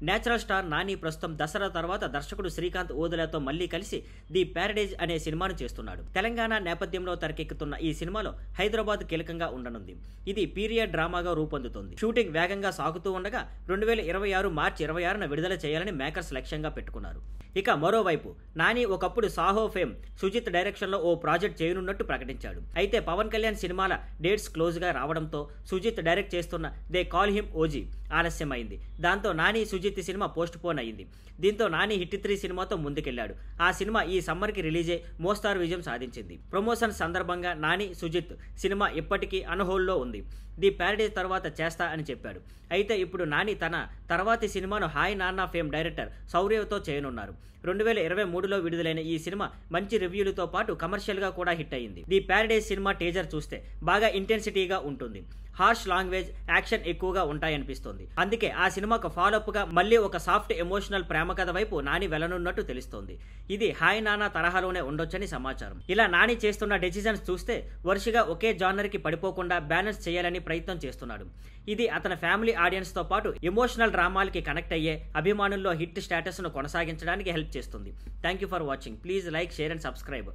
Natural star Nani ప్రస్తుతం దసరా తర్వాత దర్శకుడు శ్రీకాంత్ ఓదెలాతో మళ్లీ కలిసి ది ప్యారడైజ్ అనే సినిమాను చేస్తున్నాడు. తెలంగాణ నేపథ్యంలో తెరకెక్కుతున్న ఈ సినిమాలో హైదరాబాద్ కీలకంగా ఉండనుంది. ఇది పీరియడ్ డ్రామాగా రూపొందుతోంది. షూటింగ్ వేగంగా సాగుతూ ఉండగా 2026 మార్చి 26న విడుదల చేయాలని మేకర్స్ లక్ష్యంగా పెట్టుకున్నారు. ఇక మరోవైపు నాని ఒకప్పుడు సాహో ఫేమ్ సుజిత్ డైరెక్షన్ లో ఓ ప్రాజెక్ట్ చేయనున్నట్టు ప్రకటించాడు. అయితే పవన్ కళ్యాణ్ సినిమాల డేట్స్ క్లోజ్ గా రావడంతో సుజిత్ డైరెక్ట్ చేస్తున్న దే కాల్ హిమ్ ఓజీ ఆలస్యమైంది. దాంతో నాని సుజిత్ సినిమా పోస్ట్ పోన్ అయింది. దీంతో నాని హిట్ 3 సినిమాతో ముందుకెళ్లాడు. ఆ సినిమా ఈ సమ్మర్ కి రిలీజ్ అయి మోస్తారు విజయం సాధించింది. ప్రమోషన్ సందర్భంగా నాని సుజిత్ సినిమా ఇప్పటికీ అన్హోల్డ్లో ఉంది. ది ప్యారడైజ్ తర్వాత చేస్తా అని చెప్పాడు. అయితే ఇప్పుడు నాని తన తర్వాతి సినిమాను హాయ్ నాన్న ఫేమ్ డైరెక్టర్ శౌర్యతో చేయనున్నారు. 2023లో విడుదలైన ఈ సినిమా మంచి రివ్యూలతో పాటు కమర్షియల్ గా కూడా హిట్ అయింది. ది ప్యారడైజ్ సినిమా టీజర్ చూస్తే బాగా ఇంటెన్సిటీగా ఉంటుంది. హార్ష్ లాంగ్వేజ్, యాక్షన్ ఎక్కువగా ఉంటాయనిపిస్తోంది. అందుకే ఆ సినిమాకు ఫాలోఅప్ గా మళ్ళీ ఒక సాఫ్ట్ ఎమోషనల్ ప్రేమ కథ వైపు నాని వెళ్లనున్నట్టు తెలుస్తోంది. ఇది హాయ్ నాన్న తరహాలోనే ఉండొచ్చని సమాచారం. ఇలా నాని చేస్తున్న డెసిషన్స్ చూస్తే వరుసగా ఒకే జానర్ కి పడిపోకుండా బ్యాలెన్స్ చేయాలని ప్రయత్నం చేస్తున్నాడు. ఇది అతని ఫ్యామిలీ ఆడియన్స్ తో పాటు ఎమోషనల్ డ్రామాలకి కనెక్ట్ అయ్యే అభిమానుల్లో హిట్ స్టేటస్ ను కొనసాగించడానికి హెల్ప్ చేస్తుంది. Thank you for watching. Please like, share and subscribe.